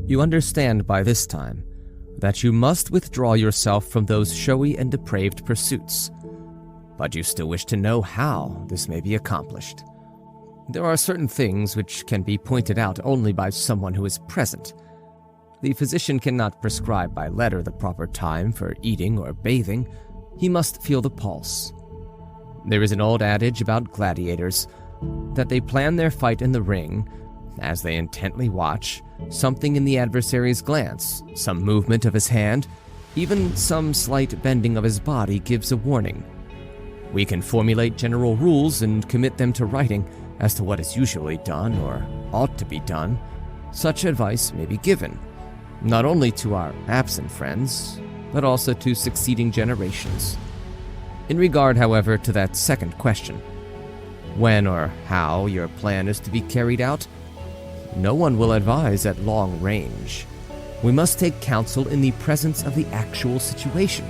You understand by this time that you must withdraw yourself from those showy and depraved pursuits, but you still wish to know how this may be accomplished. There are certain things which can be pointed out only by someone who is present. The physician cannot prescribe by letter the proper time for eating or bathing. He must feel the pulse. There is an old adage about gladiators, that they plan their fight in the ring. As they intently watch, something in the adversary's glance, some movement of his hand, even some slight bending of his body gives a warning. We can formulate general rules and commit them to writing as to what is usually done or ought to be done. Such advice may be given, not only to our absent friends, but also to succeeding generations. In regard, however, to that second question, when or how your plan is to be carried out, no one will advise at long range. We must take counsel in the presence of the actual situation.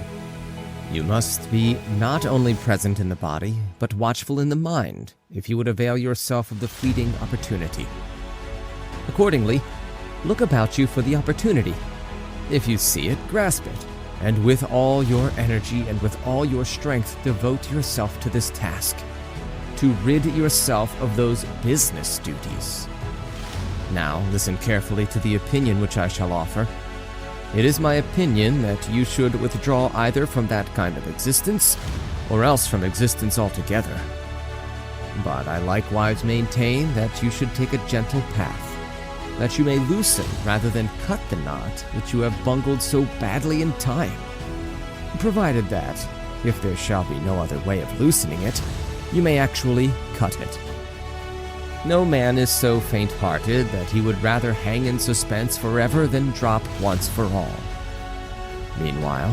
You must be not only present in the body, but watchful in the mind, if you would avail yourself of the fleeting opportunity. Accordingly, look about you for the opportunity. If you see it, grasp it, and with all your energy and with all your strength, devote yourself to this task, to rid yourself of those business duties. Now, listen carefully to the opinion which I shall offer. It is my opinion that you should withdraw either from that kind of existence, or else from existence altogether. But I likewise maintain that you should take a gentle path, that you may loosen rather than cut the knot which you have bungled so badly in time, provided that, if there shall be no other way of loosening it, you may actually cut it. No man is so faint-hearted that he would rather hang in suspense forever than drop once for all. Meanwhile,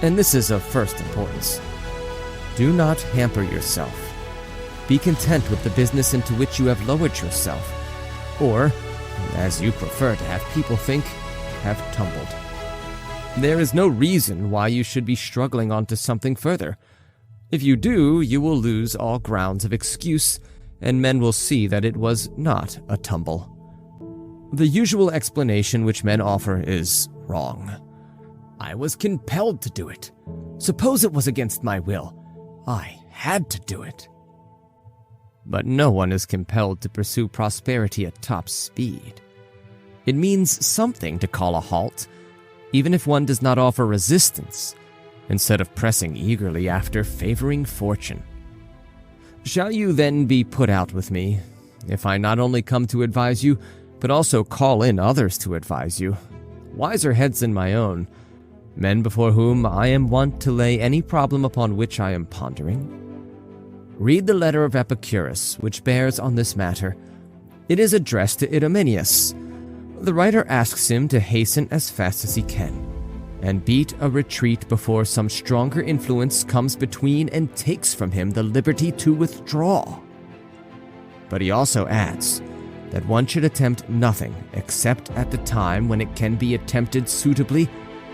and this is of first importance, do not hamper yourself. Be content with the business into which you have lowered yourself, or, as you prefer to have people think, have tumbled. There is no reason why you should be struggling on to something further. If you do, you will lose all grounds of excuse, and men will see that it was not a tumble. The usual explanation which men offer is wrong. I was compelled to do it. Suppose it was against my will. I had to do it. But no one is compelled to pursue prosperity at top speed. It means something to call a halt, even if one does not offer resistance, instead of pressing eagerly after favoring fortune. Shall you then be put out with me, if I not only come to advise you, but also call in others to advise you, wiser heads than my own, men before whom I am wont to lay any problem upon which I am pondering? Read the letter of Epicurus, which bears on this matter. It is addressed to Idomeneus. The writer asks him to hasten as fast as he can, and beat a retreat before some stronger influence comes between and takes from him the liberty to withdraw. But he also adds that one should attempt nothing except at the time when it can be attempted suitably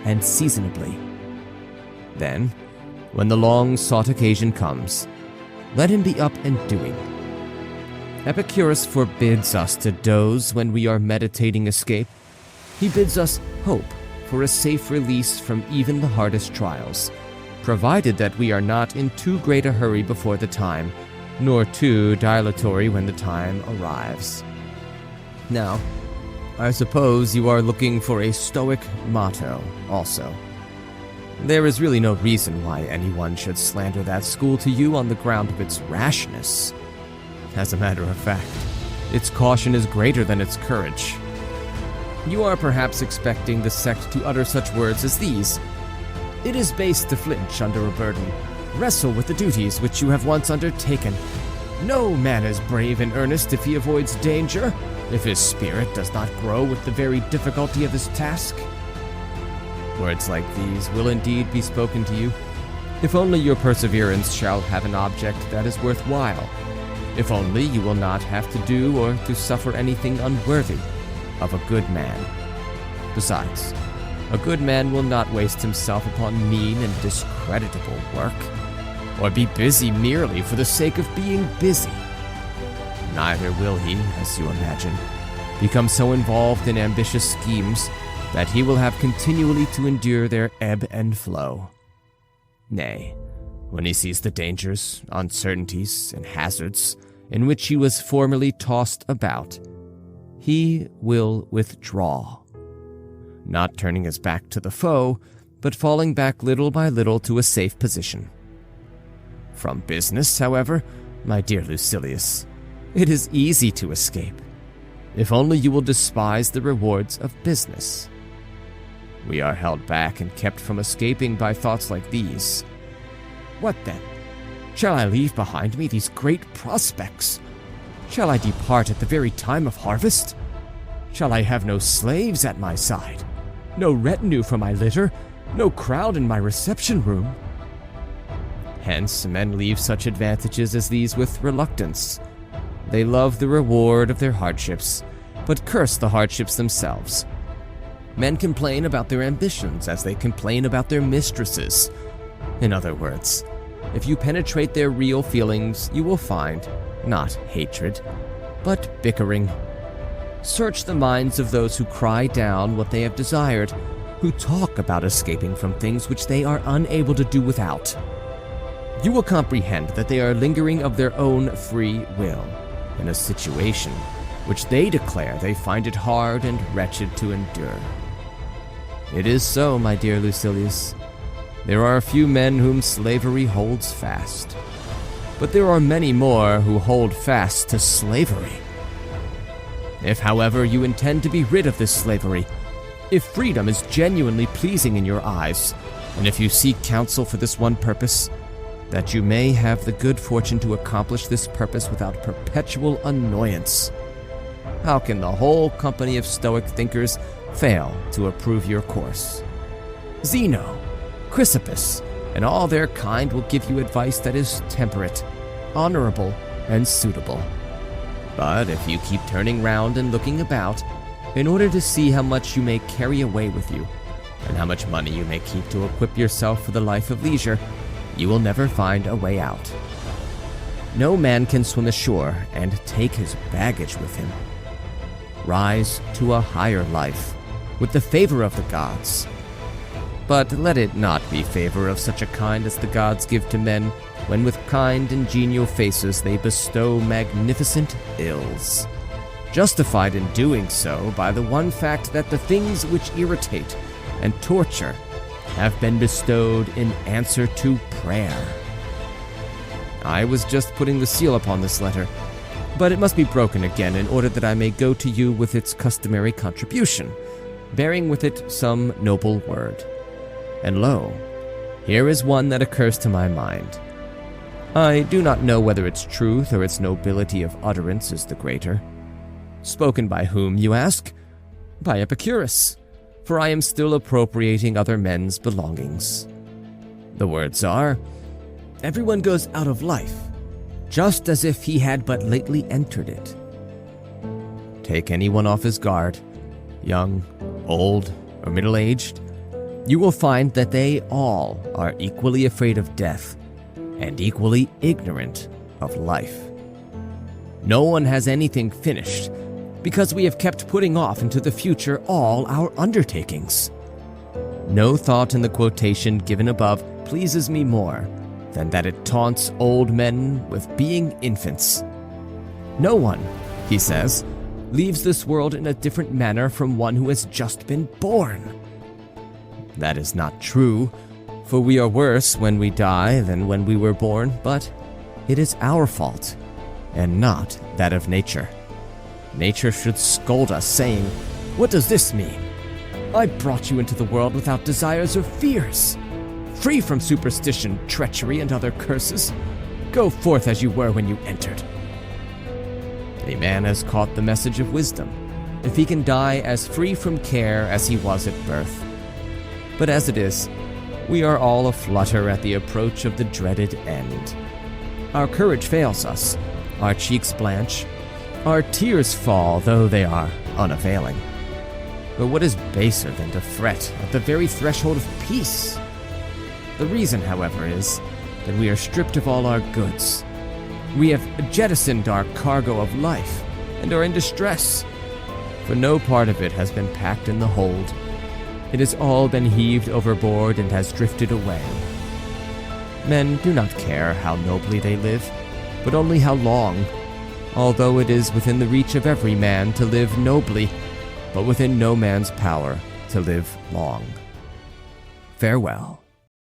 and seasonably. Then, when the long-sought occasion comes, let him be up and doing. Epicurus forbids us to doze when we are meditating escape. He bids us hope for a safe release from even the hardest trials, provided that we are not in too great a hurry before the time, nor too dilatory when the time arrives. Now, I suppose you are looking for a Stoic motto also. There is really no reason why anyone should slander that school to you on the ground of its rashness. As a matter of fact, its caution is greater than its courage. You are perhaps expecting the sect to utter such words as these. It is base to flinch under a burden. Wrestle with the duties which you have once undertaken. No man is brave and earnest if he avoids danger, if his spirit does not grow with the very difficulty of his task. Words like these will indeed be spoken to you, if only your perseverance shall have an object that is worthwhile, if only you will not have to do or to suffer anything unworthy of a good man. Besides, a good man will not waste himself upon mean and discreditable work, or be busy merely for the sake of being busy. Neither will he, as you imagine, become so involved in ambitious schemes that he will have continually to endure their ebb and flow. Nay, when he sees the dangers, uncertainties, and hazards in which he was formerly tossed about, he will withdraw, not turning his back to the foe, but falling back little by little to a safe position. From business, however, my dear Lucilius, it is easy to escape, if only you will despise the rewards of business. We are held back and kept from escaping by thoughts like these. What then? Shall I leave behind me these great prospects? Shall I depart at the very time of harvest? Shall I have no slaves at my side, no retinue for my litter, no crowd in my reception room? Hence, men leave such advantages as these with reluctance. They love the reward of their hardships, but curse the hardships themselves. Men complain about their ambitions as they complain about their mistresses. In other words, if you penetrate their real feelings, you will find not hatred, but bickering. Search the minds of those who cry down what they have desired, who talk about escaping from things which they are unable to do without. You will comprehend that they are lingering of their own free will in a situation which they declare they find it hard and wretched to endure. It is so, my dear Lucilius. There are a few men whom slavery holds fast, but there are many more who hold fast to slavery. If, however, you intend to be rid of this slavery, if freedom is genuinely pleasing in your eyes, and if you seek counsel for this one purpose, that you may have the good fortune to accomplish this purpose without perpetual annoyance, how can the whole company of Stoic thinkers fail to approve your course? Zeno, Chrysippus, and all their kind will give you advice that is temperate, honorable, and suitable. But if you keep turning round and looking about, in order to see how much you may carry away with you, and how much money you may keep to equip yourself for the life of leisure, you will never find a way out. No man can swim ashore and take his baggage with him. Rise to a higher life, with the favor of the gods. But let it not be favor of such a kind as the gods give to men, when with kind and genial faces they bestow magnificent ills, justified in doing so by the one fact that the things which irritate and torture have been bestowed in answer to prayer. I was just putting the seal upon this letter, but it must be broken again in order that I may go to you with its customary contribution, bearing with it some noble word. And lo, here is one that occurs to my mind. I do not know whether its truth or its nobility of utterance is the greater. Spoken by whom, you ask? By Epicurus, for I am still appropriating other men's belongings. The words are, everyone goes out of life, just as if he had but lately entered it. Take anyone off his guard, young, old, or middle-aged, you will find that they all are equally afraid of death and equally ignorant of life. No one has anything finished because we have kept putting off into the future all our undertakings. No thought in the quotation given above pleases me more than that it taunts old men with being infants. No one, he says, leaves this world in a different manner from one who has just been born. That is not true, for we are worse when we die than when we were born, but it is our fault, and not that of nature. Nature should scold us, saying, "What does this mean? I brought you into the world without desires or fears, free from superstition, treachery, and other curses. Go forth as you were when you entered." A man has caught the message of wisdom, if he can die as free from care as he was at birth. But as it is, we are all aflutter at the approach of the dreaded end. Our courage fails us, our cheeks blanch, our tears fall, though they are unavailing. But what is baser than to fret at the very threshold of peace? The reason, however, is that we are stripped of all our goods. We have jettisoned our cargo of life and are in distress. for no part of it has been packed in the hold. It has all been heaved overboard and has drifted away. Men do not care how nobly they live, but only how long, although it is within the reach of every man to live nobly, but within no man's power to live long. Farewell.